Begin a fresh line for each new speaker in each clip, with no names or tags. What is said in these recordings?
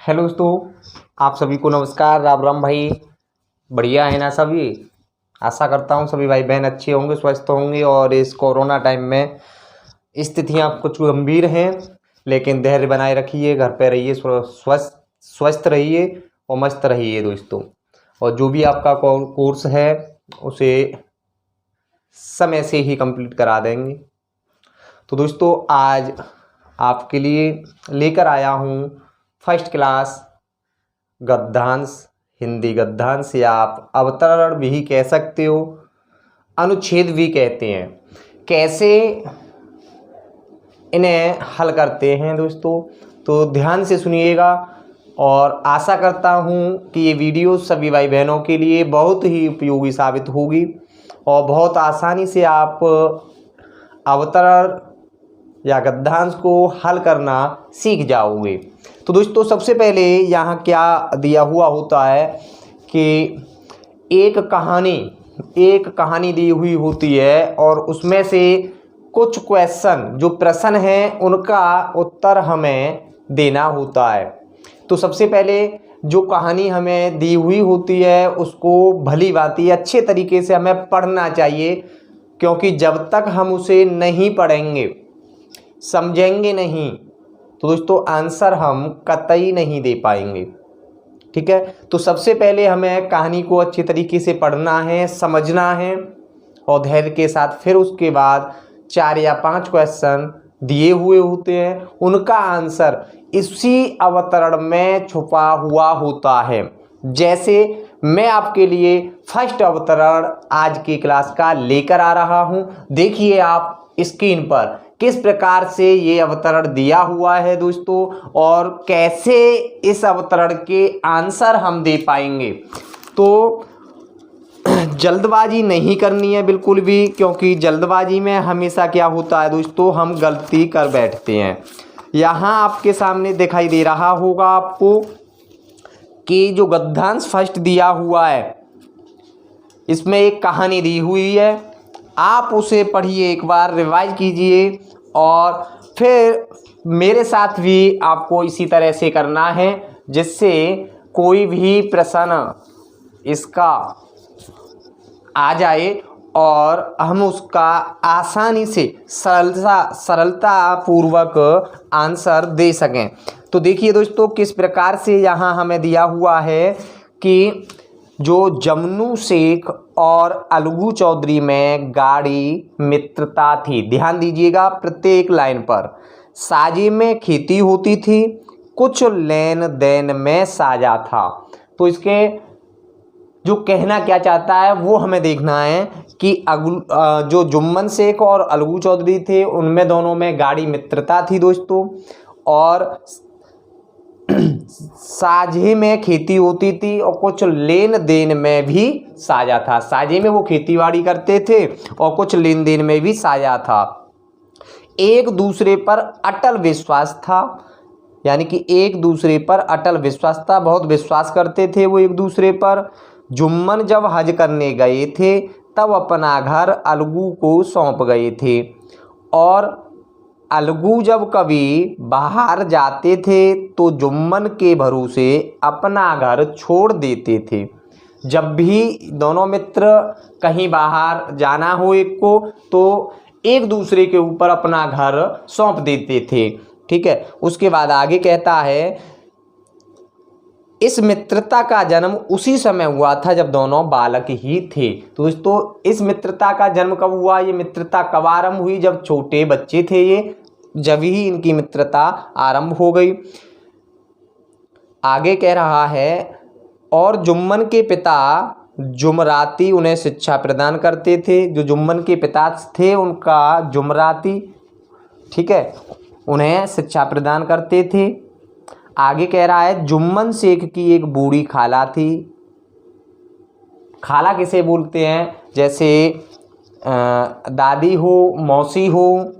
Hello दोस्तों, आप सभी को नमस्कार। राम राम भाई, बढ़िया है ना सभी। आशा करता हूँ सभी भाई बहन अच्छे होंगे, स्वस्थ होंगे। और इस कोरोना टाइम में स्थितियाँ कुछ गंभीर हैं, लेकिन धैर्य बनाए रखिए, घर पे रहिए, स्वस्थ स्वस्थ रहिए और मस्त रहिए दोस्तों। और जो भी आपका कोर्स है उसे समय से ही कंप्लीट करा देंगे। तो दोस्तों, आज आपके लिए लेकर आया हूँ फर्स्ट क्लास गद्यांश, हिंदी गद्यांश, या आप अवतरण भी कह सकते हो, अनुच्छेद भी कहते हैं। कैसे इन्हें हल करते हैं दोस्तों, तो ध्यान से सुनिएगा। और आशा करता हूँ कि ये वीडियो सभी भाई बहनों के लिए बहुत ही उपयोगी साबित होगी और बहुत आसानी से आप अवतरण या गद्यांश को हल करना सीख जाओगे। तो दोस्तों, सबसे पहले यहाँ क्या दिया हुआ होता है कि एक कहानी दी हुई होती है और उसमें से कुछ क्वेश्चन, जो प्रश्न हैं, उनका उत्तर हमें देना होता है। तो सबसे पहले जो कहानी हमें दी हुई होती है उसको भली भांति अच्छे तरीके से हमें पढ़ना चाहिए, क्योंकि जब तक हम उसे नहीं पढ़ेंगे, समझेंगे नहीं, तो दोस्तों आंसर हम कतई नहीं दे पाएंगे। ठीक है, तो सबसे पहले हमें कहानी को अच्छे तरीके से पढ़ना है, समझना है और धैर्य के साथ फिर उसके बाद 4 या 5 क्वेश्चन दिए हुए होते हैं, उनका आंसर इसी अवतरण में छुपा हुआ होता है। जैसे मैं आपके लिए फर्स्ट अवतरण आज की क्लास का लेकर आ रहा हूं। देखिए आप स्क्रीन पर किस प्रकार से ये अवतरण दिया हुआ है दोस्तों, और कैसे इस अवतरण के आंसर हम दे पाएंगे। तो जल्दबाजी नहीं करनी है बिल्कुल भी, क्योंकि जल्दबाजी में हमेशा क्या होता है दोस्तों, हम गलती कर बैठते हैं। यहाँ आपके सामने दिखाई दे रहा होगा आपको कि जो गद्यांश फर्स्ट दिया हुआ है, इसमें एक कहानी दी हुई है। आप उसे पढ़िए, एक बार रिवाइज कीजिए और फिर मेरे साथ भी आपको इसी तरह से करना है, जिससे कोई भी प्रश्न इसका आ जाए और हम उसका आसानी से सरलता पूर्वक आंसर दे सकें। तो देखिए दोस्तों, किस प्रकार से यहाँ हमें दिया हुआ है कि जो जमनू शेख और अलगू चौधरी में गाढ़ी मित्रता थी। ध्यान दीजिएगा प्रत्येक लाइन पर। साझे में खेती होती थी, कुछ लेन देन में साझा था। तो इसके जो कहना क्या चाहता है वो हमें देखना है कि जो जुम्मन शेख और अलगू चौधरी थे, उनमें दोनों में गाढ़ी मित्रता थी दोस्तों, और साझे में खेती होती थी और कुछ लेन देन में भी साझा था। साझे में वो खेतीबाड़ी करते थे और कुछ लेन देन में भी साझा था। एक दूसरे पर अटल विश्वास था, यानी कि एक दूसरे पर अटल विश्वास था, बहुत विश्वास करते थे वो एक दूसरे पर। जुम्मन जब हज करने गए थे तब अपना घर अलगू को सौंप गए थे, और अलगू जब कभी बाहर जाते थे तो जुम्मन के भरोसे अपना घर छोड़ देते थे। जब भी दोनों मित्र कहीं बाहर जाना हो एक को, तो एक दूसरे के ऊपर अपना घर सौंप देते थे। ठीक है, उसके बाद आगे कहता है, इस मित्रता का जन्म उसी समय हुआ था जब दोनों बालक ही थे। तो दोस्तों, इस मित्रता का जन्म कब हुआ, ये मित्रता कब आरंभ हुई, जब छोटे बच्चे थे ये, जब ही इनकी मित्रता आरंभ हो गई। आगे कह रहा है, और जुम्मन के पिता जुमराती उन्हें शिक्षा प्रदान करते थे। जो जुम्मन के पिता थे उनका जुमराती, ठीक है, उन्हें शिक्षा प्रदान करते थे। आगे कह रहा है, जुम्मन शेख की एक बूढ़ी खाला थी। खाला किसे बोलते हैं, जैसे दादी हो, मौसी हो,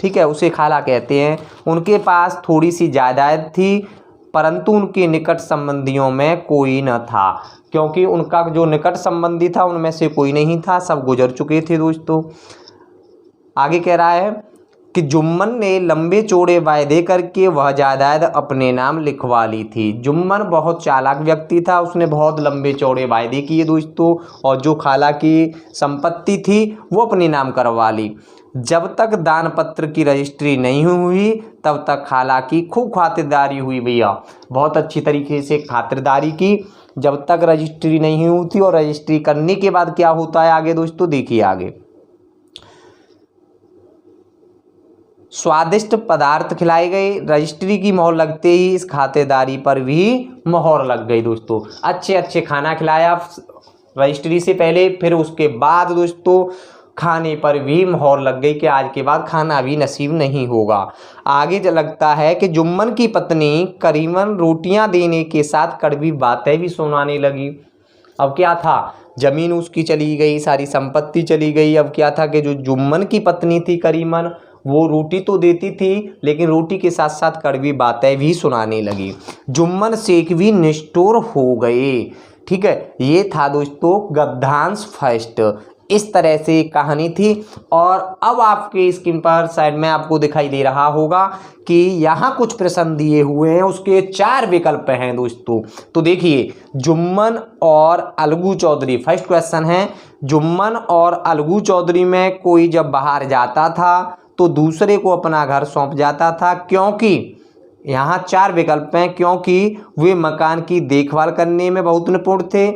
ठीक है, उसे खाला कहते हैं। उनके पास थोड़ी सी जायदाद थी, परंतु उनके निकट संबंधियों में कोई न था, क्योंकि उनका जो निकट संबंधी था उनमें से कोई नहीं था, सब गुजर चुके थे दोस्तों। आगे कह रहा है, कि जुम्मन ने लंबे चौड़े वायदे करके वह जायदाद अपने नाम लिखवा ली थी। जुम्मन बहुत चालाक व्यक्ति था, उसने बहुत लंबे चौड़े वायदे किए दोस्तों, और जो खाला की संपत्ति थी वो अपने नाम करवा ली। जब तक दान पत्र की रजिस्ट्री नहीं हुई तब तक खाला की खूब खातिरदारी हुई भैया, बहुत अच्छी तरीके से खातिरदारी की जब तक रजिस्ट्री नहीं हुई थी। और रजिस्ट्री करने के बाद क्या होता है आगे दोस्तों, देखिए आगे। स्वादिष्ट पदार्थ खिलाए गए, रजिस्ट्री की मोहर लगते ही इस खातिरदारी पर भी मोहर लग गई दोस्तों। अच्छे अच्छे खाना खिलाया रजिस्ट्री से पहले, फिर उसके बाद दोस्तों खाने पर भी मोहर लग गई कि आज के बाद खाना भी नसीब नहीं होगा। आगे लगता है कि जुम्मन की पत्नी करीमन रोटियां देने के साथ कड़वी बातें भी सुनाने लगी। अब क्या था, जमीन उसकी चली गई, सारी संपत्ति चली गई। अब क्या था कि जो जुम्मन की पत्नी थी करीमन, वो रोटी तो देती थी लेकिन रोटी के साथ साथ कड़वी बातें भी सुनाने लगी। जुम्मन शेख भी निष्ठुर हो गए। ठीक है, ये था दोस्तों गद्यांश फर्स्ट। इस तरह से कहानी थी। और अब आपके स्क्रीन पर साइड में आपको दिखाई दे रहा होगा कि यहाँ कुछ प्रश्न दिए हुए हैं, उसके 4 विकल्प हैं दोस्तों। तो देखिए, जुम्मन और अलगू चौधरी, फर्स्ट क्वेश्चन है, जुम्मन और अलगू चौधरी में कोई जब बाहर जाता था तो दूसरे को अपना घर सौंप जाता था, क्योंकि यहाँ 4 विकल्प हैं। क्योंकि वे मकान की देखभाल करने में बहुत निपुण थे,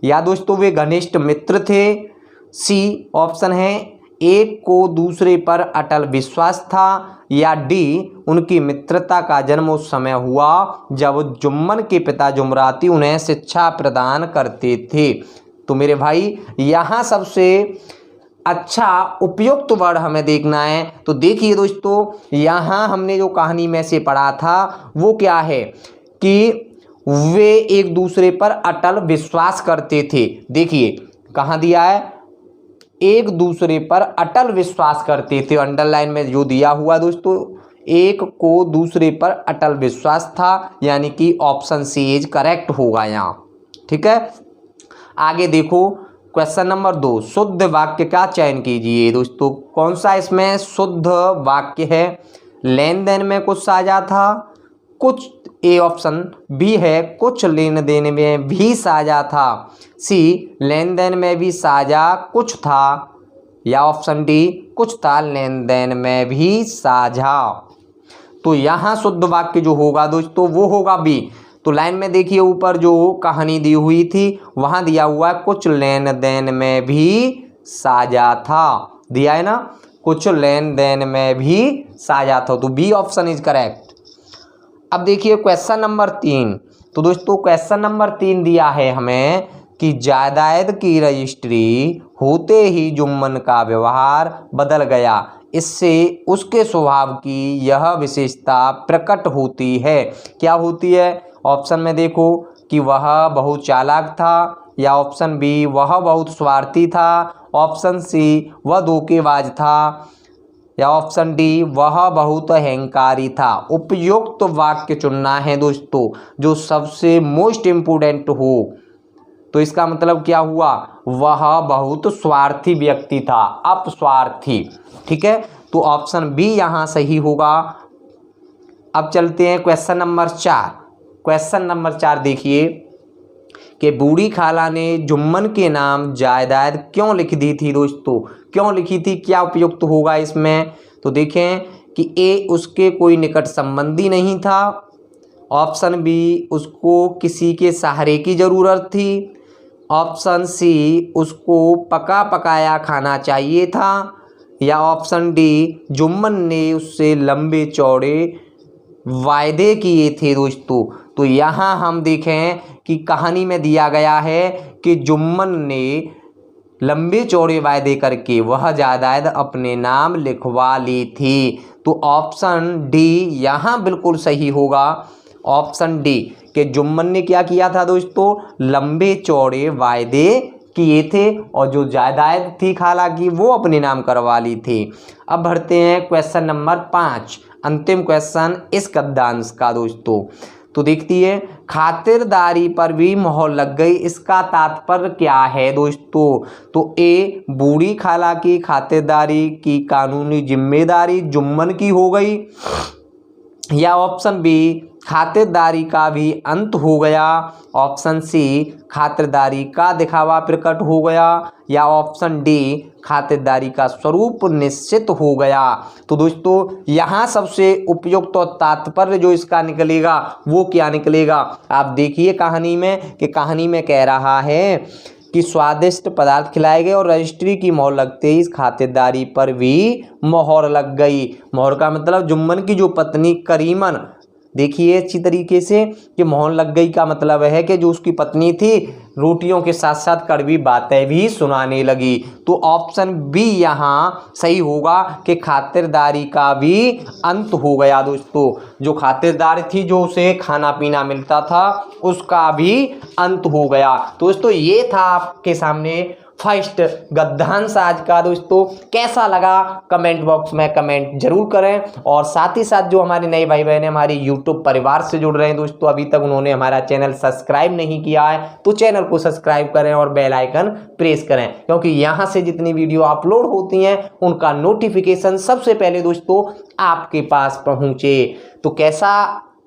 या दोस्तों वे घनिष्ठ मित्र थे, सी ऑप्शन है एक को दूसरे पर अटल विश्वास था, या डी उनकी मित्रता का जन्म उस समय हुआ जब जुम्मन के पिता जुमराती उन्हें शिक्षा प्रदान करते थे। तो मेरे भाई यहाँ सबसे अच्छा उपयुक्त वर्ड हमें देखना है। तो देखिए दोस्तों, यहाँ हमने जो कहानी में से पढ़ा था वो क्या है कि वे एक दूसरे पर अटल विश्वास करते थे। देखिए कहाँ दिया है, एक दूसरे पर अटल विश्वास करते थे, अंडरलाइन में जो दिया हुआ दोस्तों, एक को दूसरे पर अटल विश्वास था, यानी कि ऑप्शन सी इज करेक्ट होगा यहाँ। ठीक है, आगे देखो क्वेश्चन नंबर 2, शुद्ध वाक्य का चयन कीजिए दोस्तों। कौन सा इसमें शुद्ध वाक्य है? लेन देन में कुछ साझा था, कुछ, ए ऑप्शन बी है कुछ लेन देन में भी साझा था, सी लेन देन में भी साझा कुछ था, या ऑप्शन डी कुछ था लेन देन में भी साझा। तो यहाँ शुद्ध वाक्य जो होगा दोस्तों वो होगा बी। तो लाइन में देखिए ऊपर जो कहानी दी हुई थी वहाँ दिया हुआ है कुछ लेन देन में भी साझा था, दिया है ना, कुछ लेन देन में भी साझा था। तो बी ऑप्शन इज करेक्ट। अब देखिए क्वेश्चन नंबर 3। तो दोस्तों क्वेश्चन नंबर 3 दिया है हमें कि जायदाद की रजिस्ट्री होते ही जुम्मन का व्यवहार बदल गया, इससे उसके स्वभाव की यह विशेषता प्रकट होती है। क्या होती है? ऑप्शन में देखो कि वह बहुत चालाक था, या ऑप्शन बी वह बहुत स्वार्थी था, ऑप्शन सी वह धोखेबाज था, या ऑप्शन डी वह बहुत अहंकारी था। उपयुक्त वाक्य चुनना है दोस्तों जो सबसे मोस्ट इम्पोर्टेंट हो। तो इसका मतलब क्या हुआ, वह बहुत स्वार्थी व्यक्ति था, अपस्वार्थी। ठीक है, तो ऑप्शन बी यहाँ सही होगा। अब चलते हैं क्वेश्चन नंबर 4। क्वेश्चन नंबर 4 देखिए कि बूढ़ी खाला ने जुम्मन के नाम जायदाद क्यों लिख दी थी दोस्तों, क्यों लिखी थी, क्या उपयुक्त होगा इसमें? तो देखें कि ए उसके कोई निकट संबंधी नहीं था, ऑप्शन बी उसको किसी के सहारे की ज़रूरत थी, ऑप्शन सी उसको पका पकाया खाना चाहिए था, या ऑप्शन डी जुम्मन ने उससे लंबे चौड़े वायदे किए थे दोस्तों। तो यहाँ हम देखें कि कहानी में दिया गया है कि जुम्मन ने लंबे चौड़े वायदे करके वह जायदाद अपने नाम लिखवा ली थी। तो ऑप्शन डी यहाँ बिल्कुल सही होगा, ऑप्शन डी कि जुम्मन ने क्या किया था दोस्तों, लंबे चौड़े वायदे किए थे और जो जायदाद थी खाला की वो अपने नाम करवा ली थी। अब बढ़ते हैं क्वेश्चन नंबर 5, अंतिम क्वेश्चन इस गद्यांश का दोस्तों। तो तो देखती है खातिरदारी पर भी मोहर लग गई, इसका तात्पर्य क्या है दोस्तों? तो ए बूढ़ी खाला की खातिरदारी की कानूनी जिम्मेदारी जुम्मन की हो गई, या ऑप्शन बी खातिरदारी का भी अंत हो गया, ऑप्शन सी खातिरदारी का दिखावा प्रकट हो गया, या ऑप्शन डी खातिरदारी का स्वरूप निश्चित हो गया। तो दोस्तों यहाँ सबसे उपयुक्त और तात्पर्य जो इसका निकलेगा वो क्या निकलेगा, आप देखिए कहानी में कि कहानी में कह रहा है कि स्वादिष्ट पदार्थ खिलाए गए और रजिस्ट्री की मोहर लगते ही इस खातिरदारी पर भी मोहर लग गई। मोहर का मतलब जुम्मन की जो पत्नी करीमन, देखिए अच्छी तरीके से कि मोहर लग गई का मतलब है कि जो उसकी पत्नी थी रोटियों के साथ साथ कड़वी बातें भी सुनाने लगी। तो ऑप्शन बी यहाँ सही होगा कि खातिरदारी का भी अंत हो गया। दोस्तों जो खातिरदार थी, जो उसे खाना पीना मिलता था, उसका भी अंत हो गया। दोस्तों ये था आपके सामने फर्स्ट गद्यांश आज का। दोस्तों कैसा लगा कमेंट बॉक्स में कमेंट जरूर करें, और साथ ही साथ जो हमारे नए भाई बहन हमारे यूट्यूब परिवार से जुड़ रहे हैं दोस्तों, अभी तक उन्होंने हमारा चैनल सब्सक्राइब नहीं किया है तो चैनल को सब्सक्राइब करें और बेल आइकन प्रेस करें, क्योंकि यहाँ से जितनी वीडियो अपलोड होती हैं उनका नोटिफिकेशन सबसे पहले दोस्तों आपके पास पहुँचे। तो कैसा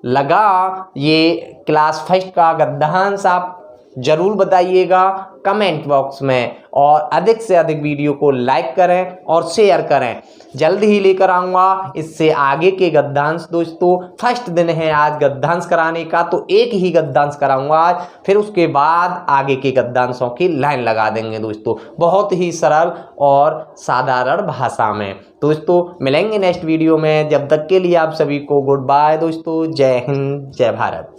लगा ये क्लास फर्स्ट का गद्यांश आप जरूर बताइएगा कमेंट बॉक्स में, और अधिक से अधिक वीडियो को लाइक करें और शेयर करें। जल्द ही लेकर आऊँगा इससे आगे के गद्यांश। दोस्तों फर्स्ट दिन है आज गद्यांश कराने का, तो एक ही गद्यांश कराऊंगा आज, फिर उसके बाद आगे के गद्यांशों की लाइन लगा देंगे दोस्तों, बहुत ही सरल और साधारण भाषा में। दोस्तों मिलेंगे नेक्स्ट वीडियो में, जब तक के लिए आप सभी को गुड बाय दोस्तों। जय हिंद, जय भारत।